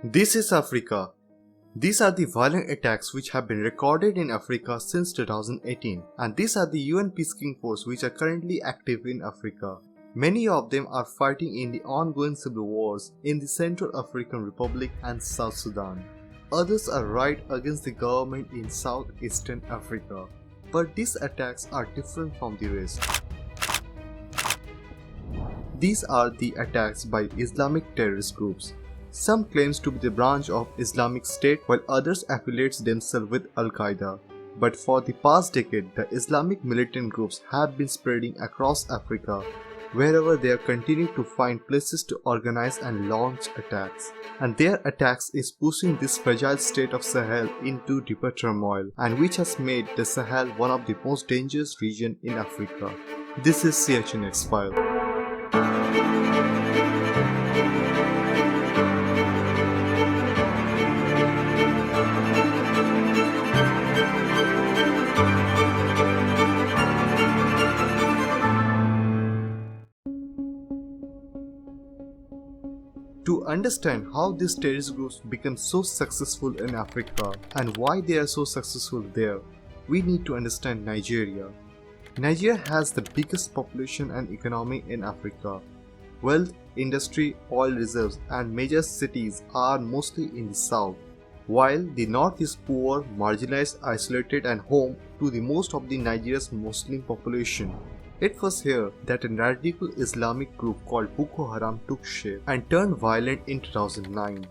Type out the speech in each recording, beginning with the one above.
This is Africa. These are the violent attacks which have been recorded in Africa since 2018, and these are the UN peacekeeping force which are currently active in Africa. Many of them are fighting in the ongoing civil wars in the Central African Republic and South Sudan. Others are right against the government in Southeastern Africa. But these attacks are different from the rest. These are the attacks by Islamic terrorist groups. Some claims to be the branch of Islamic State while others affiliates themselves with al-Qaeda. But for the past decade, the Islamic militant groups have been spreading across Africa, wherever they are continuing to find places to organize and launch attacks. And their attacks is pushing this fragile state of Sahel into deeper turmoil, and which has made the Sahel one of the most dangerous regions in Africa. This is SiachenX file. To understand how these terrorist groups become so successful in Africa and why they are so successful there, we need to understand Nigeria. Nigeria has the biggest population and economy in Africa. Wealth, industry, oil reserves and major cities are mostly in the south, while the north is poor, marginalized, isolated and home to the most of the Nigeria's Muslim population. It was here that a radical Islamic group called Boko Haram took shape and turned violent in 2009.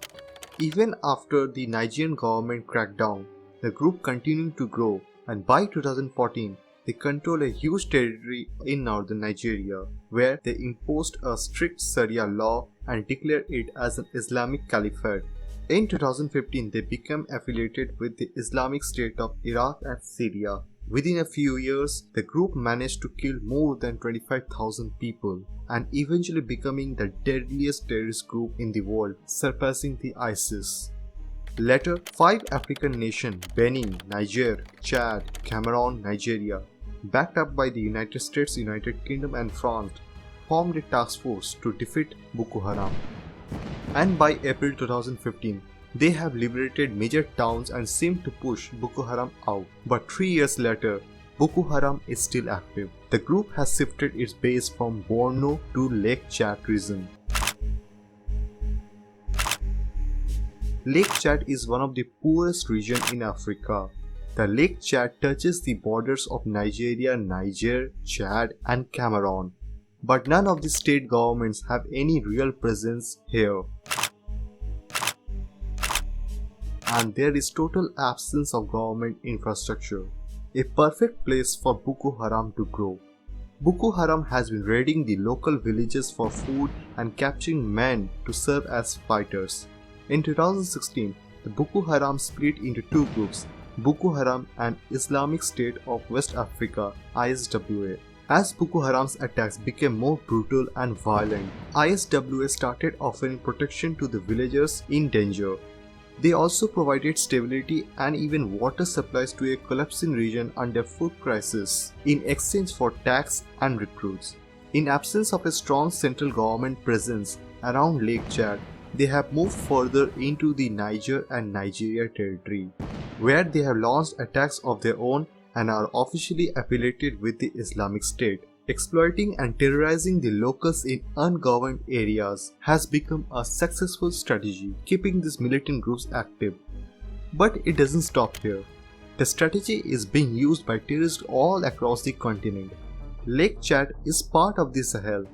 Even after the Nigerian government cracked down, the group continued to grow, and by 2014, they control a huge territory in northern Nigeria, where they imposed a strict Sharia law and declared it as an Islamic caliphate. In 2015, they became affiliated with the Islamic State of Iraq and Syria. Within a few years, the group managed to kill more than 25,000 people and eventually becoming the deadliest terrorist group in the world, surpassing the ISIS. Later, 5 African nations, Benin, Niger, Chad, Cameroon, Nigeria, backed up by the United States, United Kingdom and France, formed a task force to defeat Boko Haram. And by April 2015, they have liberated major towns and seem to push Boko Haram out. But 3 years later, Boko Haram is still active. The group has shifted its base from Borno to Lake Chad region. Lake Chad is one of the poorest regions in Africa. The Lake Chad touches the borders of Nigeria, Niger, Chad and Cameroon. But none of the state governments have any real presence here. And there is total absence of government infrastructure, a perfect place for Boko Haram to grow. Boko Haram has been raiding the local villages for food and capturing men to serve as fighters. In 2016, the Boko Haram split into 2 groups, Boko Haram and Islamic State of West Africa (ISWA). As Boko Haram's attacks became more brutal and violent, ISWA started offering protection to the villagers in danger. They also provided stability and even water supplies to a collapsing region under food crisis in exchange for tax and recruits. In absence of a strong central government presence around Lake Chad, they have moved further into the Niger and Nigeria territory, where they have launched attacks of their own and are officially affiliated with the Islamic State. Exploiting and terrorizing the locals in ungoverned areas has become a successful strategy, keeping these militant groups active. But it doesn't stop here. The strategy is being used by terrorists all across the continent. Lake Chad is part of the Sahel,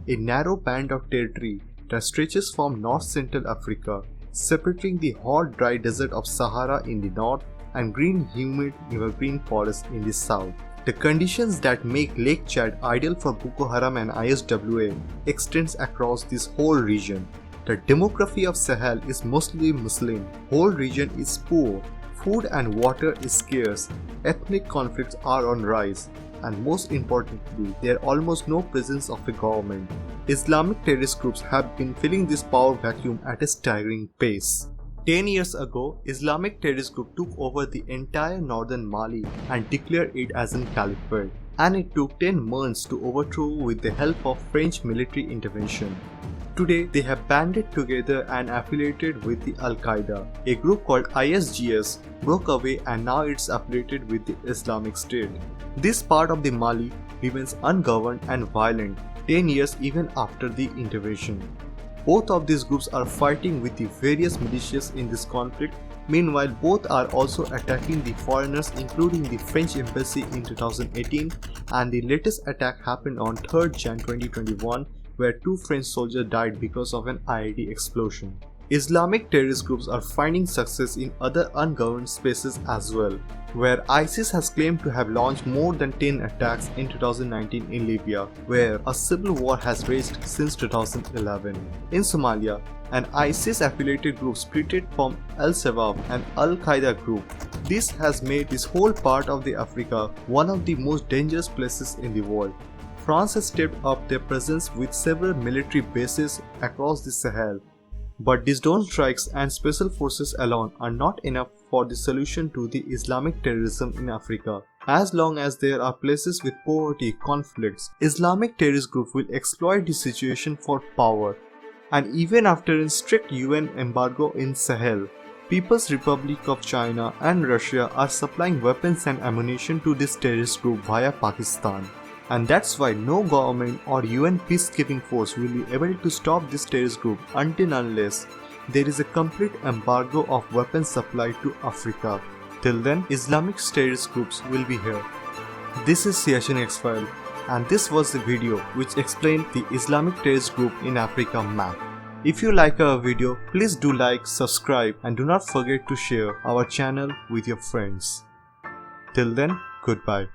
a narrow band of territory that stretches from north-central Africa, separating the hot dry desert of Sahara in the north and green humid evergreen forests in the south. The conditions that make Lake Chad ideal for Boko Haram and ISWA extends across this whole region. The demography of Sahel is mostly Muslim, whole region is poor, food and water is scarce, ethnic conflicts are on rise, and most importantly, there are almost no presence of a government. Islamic terrorist groups have been filling this power vacuum at a staggering pace. 10 years ago, Islamic terrorist group took over the entire northern Mali and declared it as a caliphate, and it took 10 months to overthrow with the help of French military intervention. today they have banded together and affiliated with the Al-Qaeda. A group called ISGS broke away and now it's affiliated with the Islamic State. This part of the Mali remains ungoverned and violent 10 years even after the intervention. Both of these groups are fighting with the various militias in this conflict. Meanwhile, both are also attacking the foreigners, including the French embassy in 2018, and the latest attack happened on 3rd Jan 2021 where 2 French soldiers died because of an IED explosion. Islamic terrorist groups are finding success in other ungoverned spaces as well, where ISIS has claimed to have launched more than 10 attacks in 2019 in Libya, where a civil war has raged since 2011. In Somalia, an ISIS-affiliated group split from al-Shabaab and al-Qaeda group. This has made this whole part of the Africa one of the most dangerous places in the world. France has stepped up their presence with several military bases across the Sahel. But these drone strikes and special forces alone are not enough for the solution to the Islamic terrorism in Africa. As long as there are places with poverty, conflicts, Islamic terrorist groups will exploit the situation for power. And even after a strict UN embargo in Sahel, People's Republic of China and Russia are supplying weapons and ammunition to this terrorist group via Pakistan. And that's why no government or UN peacekeeping force will be able to stop this terrorist group unless there is a complete embargo of weapons supply to Africa. Till then, Islamic terrorist groups will be here. This is SiachenX file, and this was the video which explained the Islamic terrorist group in Africa map. If you like our video, please do like, subscribe, and do not forget to share our channel with your friends. Till then, goodbye.